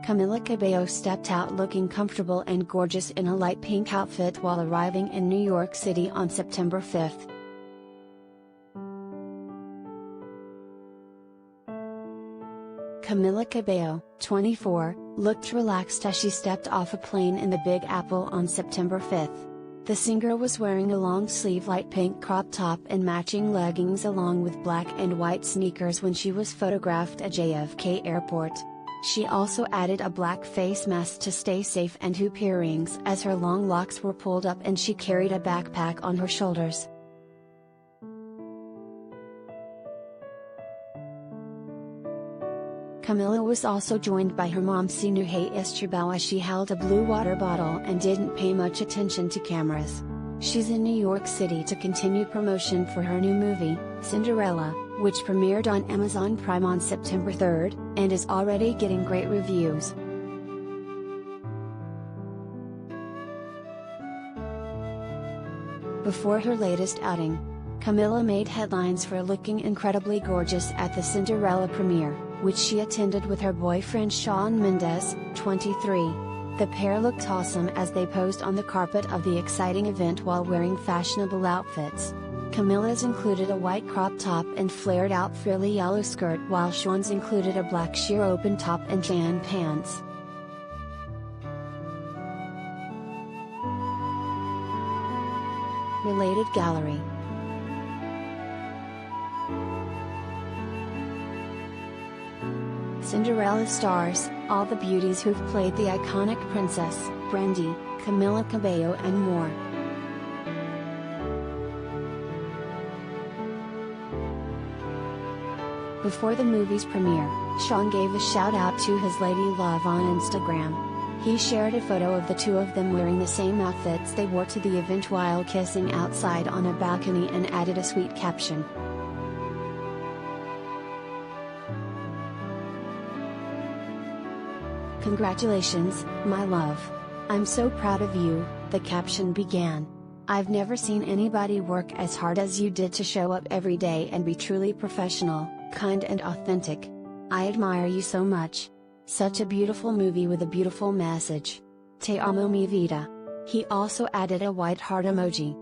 Camila Cabello stepped out looking comfortable and gorgeous in a light pink outfit while arriving in New York City on September 5. Camila Cabello, 24, looked relaxed as she stepped off a plane in the Big Apple on September 5. The singer was wearing a long-sleeve light pink crop top and matching leggings along with black and white sneakers when she was photographed at JFK Airport. She also added a black face mask to stay safe and hoop earrings as her long locks were pulled up, and she carried a backpack on her shoulders. Camila was also joined by her mom Sinuhe Estrabao as she held a blue water bottle and didn't pay much attention to cameras. She's in New York City to continue promotion for her new movie, Cinderella, which premiered on Amazon Prime on September 3, and is already getting great reviews. Before her latest outing, Camila made headlines for looking incredibly gorgeous at the Cinderella premiere, which she attended with her boyfriend Shawn Mendes, 23. The pair looked awesome as they posed on the carpet of the exciting event while wearing fashionable outfits. Camila's included a white crop top and flared out frilly yellow skirt, while Shawn's included a black sheer open top and tan pants. Related gallery. Cinderella stars, all the beauties who've played the iconic princess, Brandy, Camila Cabello and more. Before the movie's premiere, Shawn gave a shout out to his lady love on Instagram. He shared a photo of the two of them wearing the same outfits they wore to the event while kissing outside on a balcony, and added a sweet caption. "Congratulations, my love. I'm so proud of you," the caption began. "I've never seen anybody work as hard as you did to show up every day and be truly professional, kind and authentic. I admire you so much. Such a beautiful movie with a beautiful message. Te amo mi vida." He also added a white heart emoji.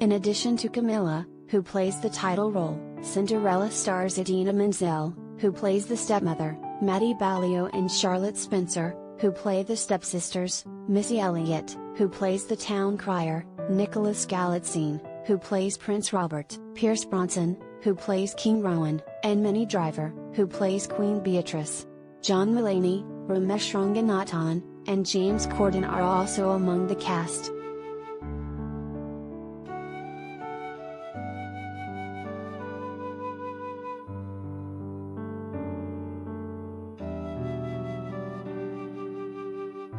In addition to Camila, who plays the title role, Cinderella stars Idina Menzel, who plays the stepmother, Maddie Ballio and Charlotte Spencer, who play the stepsisters, Missy Elliott, who plays the town crier, Nicholas Galitzine, who plays Prince Robert, Pierce Bronson, who plays King Rowan, and Minnie Driver, who plays Queen Beatrice. John Mulaney, Ramesh Ranganathan, and James Corden are also among the cast.